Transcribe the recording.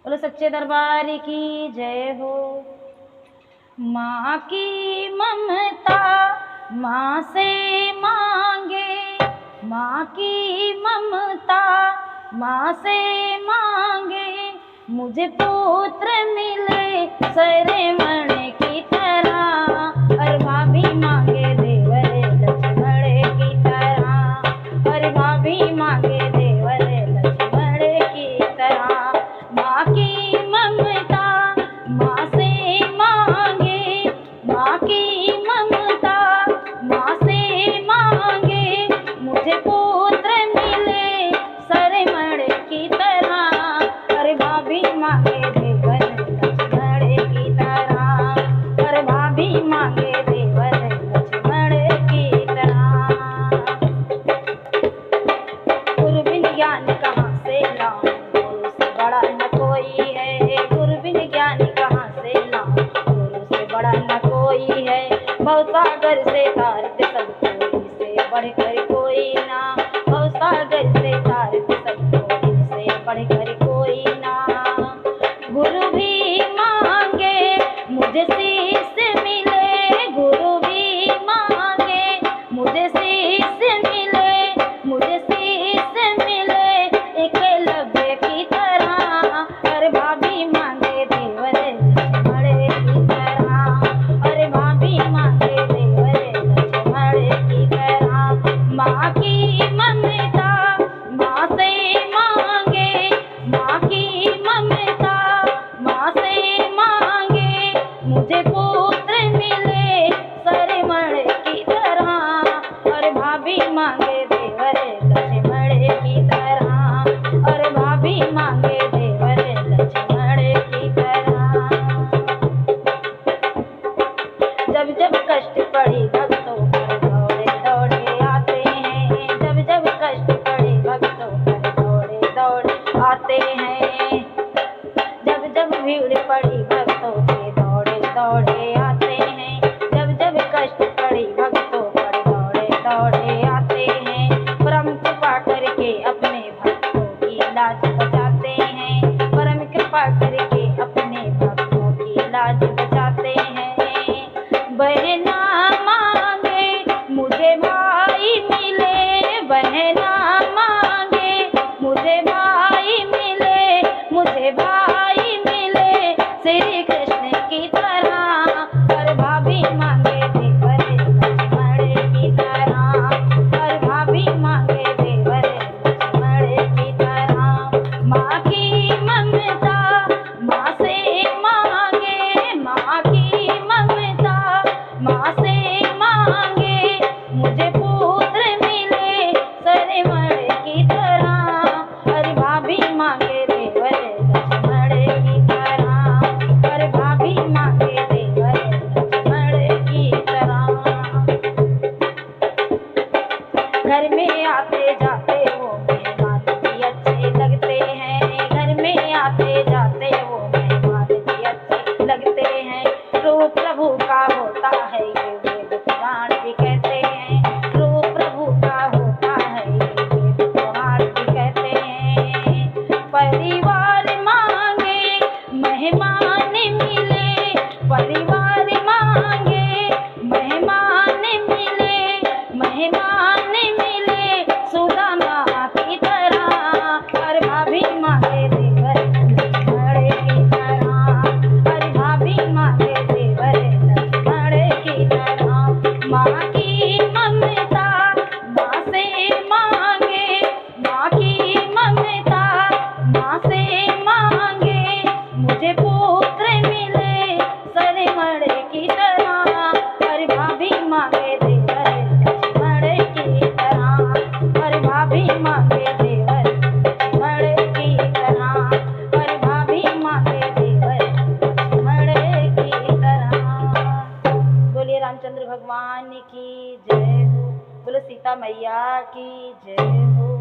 बोलो सच्चे दरबार की जय हो। माँ की ममता माँ से मांगे, माँ की ममता माँ से मांगे, मुझे पुत्र मिले सरमण की तरह। और माँ भी मांगे देवर लक्ष्मण की तरह, और माँ भी मांगे देवर लक्ष्मण की तरह। माँ की ममता माँ से मांगे, माँ की ममता माँ से मांगे, मुझे पुत्र मिले सरमण की तरह। अरे माँ भी मांगे देवर लक्ष्मण की तरह, अरे माँ भी मांगे देवर लक्ष्मण की तरह। गुरु बिन ज्ञान कहाँ से लाऊं, गुरु से बड़ा न कोई है। गुरु बिन ज्ञान कहाँ से लाऊं, गुरु से बड़ा न कोई है। भवसागर से तारते सब कोई, से बढ़कर कोई ना। भवसागर से तारते सब कोई, से बढ़कर कोई ना। गुरु भी मांगे मुझे शीश मिले, गुरु भी मांगे मुझे शीश मिले, मुझे शीश मिले एकलव्य की तरह। अरे भाभी मांगे देवर लक्ष्मण की तरह, अरे भाभी मांगे देवर लक्ष्मण की तरह। माँ की ममता माँ से मांगे, माँ की ममता माँ से मांगे, मुझे पुत्र मिले सरमण की तरह। और भाभी मांगे देवर लक्ष्मण की तरह, और भाभी मांगे देवर लक्ष्मण की तरह। जब जब कष्ट पड़े भक्तों पर दौड़े दौड़े आते हैं, जब जब कष्ट पड़े भक्तों पर दौड़े दौड़े आते हैं। जब जब भीड़ पड़ी भक्तों के दौड़े दौड़े आते हैं, जब जब कष्ट पड़ी भक्तों पर दौड़े दौड़े आते हैं। परम कृपा करके अपने भक्तों की लाज बचाते हैं, परम कृपा करके अपने भक्तों की लाज बचाते हैं। बहना मांगे मुझे भाई मिले, बहना मांगे मुझे भाई मिले, मुझे भाई मिले श्री कृष्ण की तरह। और भाभी मांगे देवर लक्ष्मण की तरह, और भाभी मांगे देवर लक्ष्मण की तरह। माँ की ममता माँ से मांगे, माँ की ममता माँ से मांगे, मुझे पुत्र मिले सरमण की तरह। और भाभी मांगे देवर लक्ष्मण की तरह, और भाभी मांगे देवर लक्ष्मण की तरह। घर में आते जाते वो मेहमान भी अच्छे लगते हैं, घर में आते जाते वो मेहमान भी अच्छे लगते हैं। रूप प्रभु का होता है ये वेद पुराण भी कहते हैं, रूप प्रभु का होता है ये वेद पुराण भी कहते हैं। परिवार मांगे मेहमान मिले, परिवार मांगे मेहमान मिले, मेहमान मिले सुदामा की तरह। और भाभी मांगे देवर लक्ष्मण की तरह, और भाभी मांगे देवर लक्ष्मण की तरह। माँ की ममता माँ से मांगे, माँ की ममता माँ से मांगे, मुझे पुत्र मिले सरमण की तरह। और भाभी मांगे देवर लक्ष्मण की तरह, और भाभी मांगे देवर लक्ष्मण की तरह, और भाभी मांगे देवर लक्ष्मण की तरह। बोलिए रामचंद्र भगवान की जय हो, बोलो सीता मैया की जय हो।